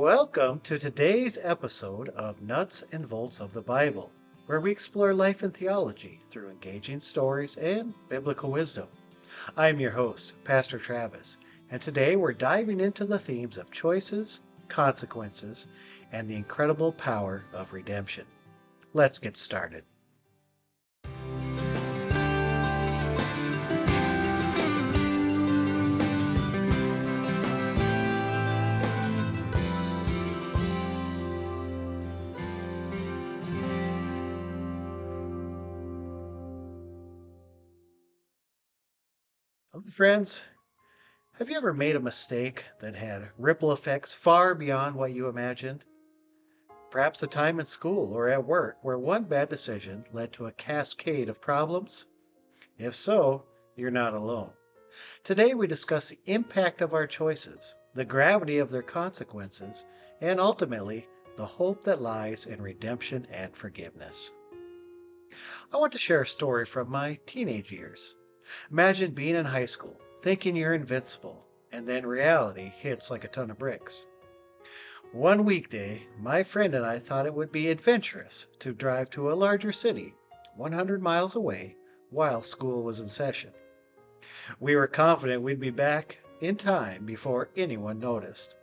Welcome to today's episode of Nuts and Bolts of the Bible, where we explore life and theology through engaging stories and biblical wisdom. I'm your host, Pastor Travis, and today we're diving into the themes of choices, consequences, and the incredible power of redemption. Let's get started. Hello, friends. Have you ever made a mistake that had ripple effects far beyond what you imagined? Perhaps a time in school or at work where one bad decision led to a cascade of problems? If so, you're not alone. Today we discuss the impact of our choices, the gravity of their consequences, and ultimately, the hope that lies in redemption and forgiveness. I want to share a story from my teenage years. Imagine being in high school, thinking you're invincible, and then reality hits like a ton of bricks. One weekday, my friend and I thought it would be adventurous to drive to a larger city, 100 miles away, while school was in session. We were confident we'd be back in time before anyone noticed.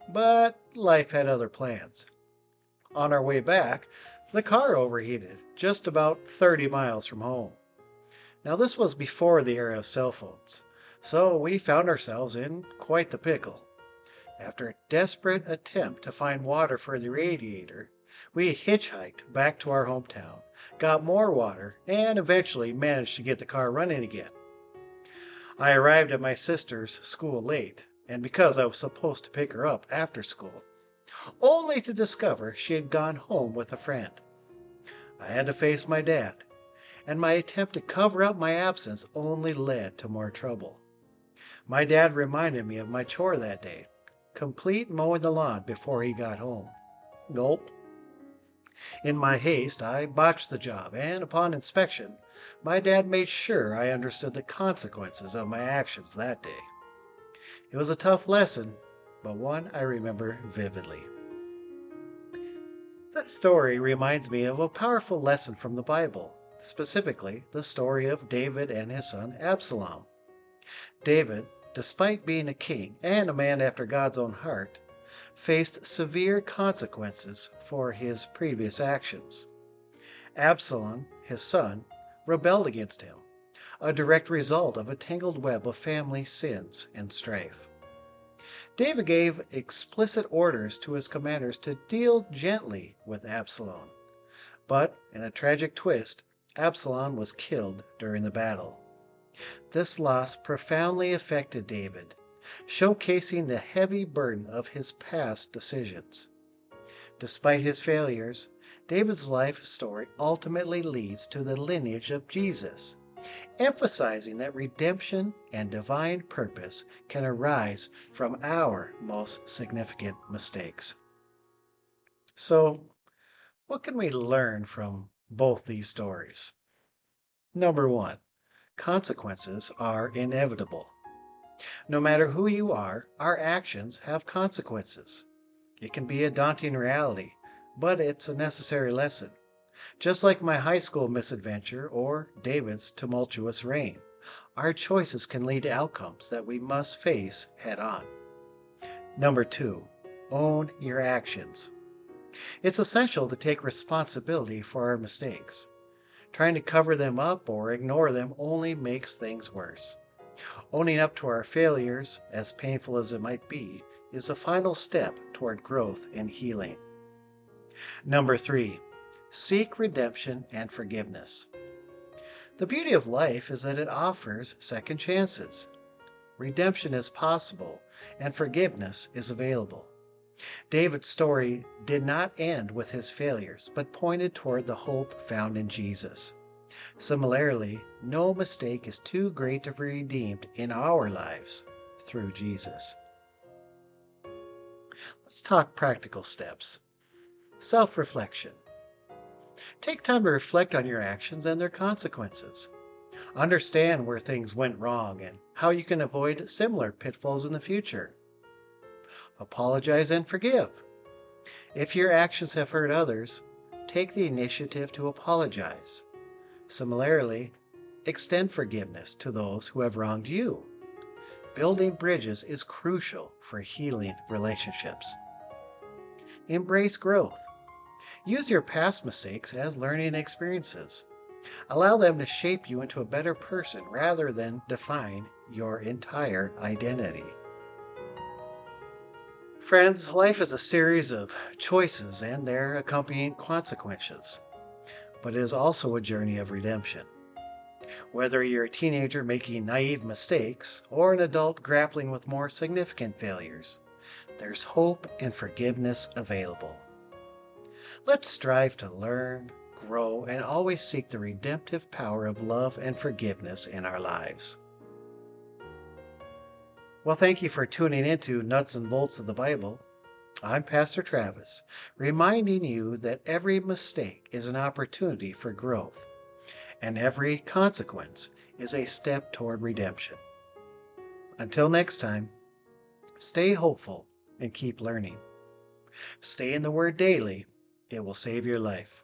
But life had other plans. On our way back, the car overheated just about 30 miles from home. Now, this was before the era of cell phones, so we found ourselves in quite the pickle. After a desperate attempt to find water for the radiator, we hitchhiked back to our hometown, got more water, and eventually managed to get the car running again. I arrived at my sister's school late, and because I was supposed to pick her up after school, only to discover she had gone home with a friend. I had to face my dad, and my attempt to cover up my absence only led to more trouble. My dad reminded me of my chore that day, complete mowing the lawn before he got home. Gulp. In my haste, I botched the job, and upon inspection, my dad made sure I understood the consequences of my actions that day. It was a tough lesson, but one I remember vividly. That story reminds me of a powerful lesson from the Bible, specifically the story of David and his son Absalom. David, despite being a king and a man after God's own heart, faced severe consequences for his previous actions. Absalom, his son, rebelled against him, a direct result of a tangled web of family sins and strife. David gave explicit orders to his commanders to deal gently with Absalom, but in a tragic twist, Absalom was killed during the battle. This loss profoundly affected David, showcasing the heavy burden of his past decisions. Despite his failures, David's life story ultimately leads to the lineage of Jesus, emphasizing that redemption and divine purpose can arise from our most significant mistakes. So, what can we learn from both these stories? Number one, consequences are inevitable. No matter who you are, our actions have consequences. It can be a daunting reality, but it's a necessary lesson. Just like my high school misadventure or David's tumultuous reign, our choices can lead to outcomes that we must face head on. Number two, own your actions. It's essential to take responsibility for our mistakes. Trying to cover them up or ignore them only makes things worse. Owning up to our failures, as painful as it might be, is the final step toward growth and healing. Number three, seek redemption and forgiveness. The beauty of life is that it offers second chances. Redemption is possible, and forgiveness is available. David's story did not end with his failures, but pointed toward the hope found in Jesus. Similarly, no mistake is too great to be redeemed in our lives through Jesus. Let's talk practical steps. Self-reflection. Take time to reflect on your actions and their consequences. Understand where things went wrong and how you can avoid similar pitfalls in the future. Apologize and forgive. If your actions have hurt others, take the initiative to apologize. Similarly, extend forgiveness to those who have wronged you. Building bridges is crucial for healing relationships. Embrace growth. Use your past mistakes as learning experiences. Allow them to shape you into a better person rather than define your entire identity. Friends, life is a series of choices and their accompanying consequences, but it is also a journey of redemption. Whether you're a teenager making naive mistakes or an adult grappling with more significant failures, there's hope and forgiveness available. Let's strive to learn, grow, and always seek the redemptive power of love and forgiveness in our lives. Well, thank you for tuning into Nuts and Bolts of the Bible. I'm Pastor Travis, reminding you that every mistake is an opportunity for growth, and every consequence is a step toward redemption. Until next time, stay hopeful and keep learning. Stay in the Word daily. It will save your life.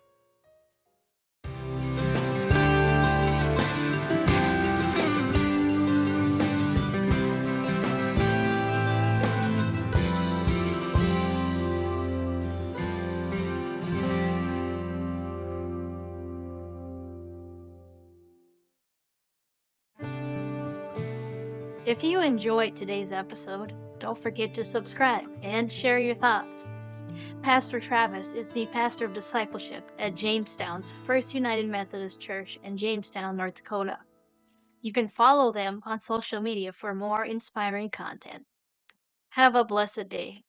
If you enjoyed today's episode, don't forget to subscribe and share your thoughts. Pastor Travis is the pastor of discipleship at Jamestown's First United Methodist Church in Jamestown, North Dakota. You can follow them on social media for more inspiring content. Have a blessed day.